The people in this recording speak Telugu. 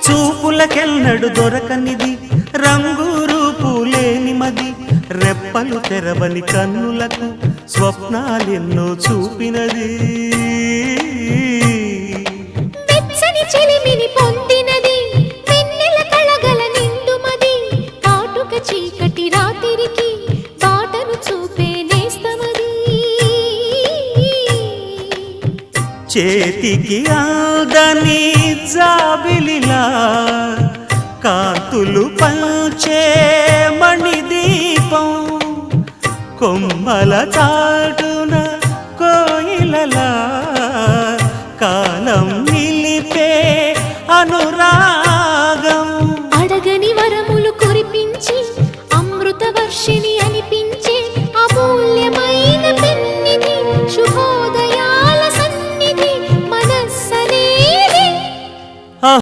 చూపులకెన్నడు దొరకనిది రంగు రూపు లేని మది రెప్పలు తెరవని కన్నులకు స్వప్నాలెన్నో చూపినది వెచ్చని చెలిమిని పొందినది వెన్నెల కళగల నిండుమది కాటుక చీకటి రాత్రికి బాటను చూపే నేస్తమది చేతికి ఆదని జాబిలిలా కాంతులు పంచే మణిదీపం కొమ్మల చాటున కోయిలలా కాలం నిలిపే అనురాగం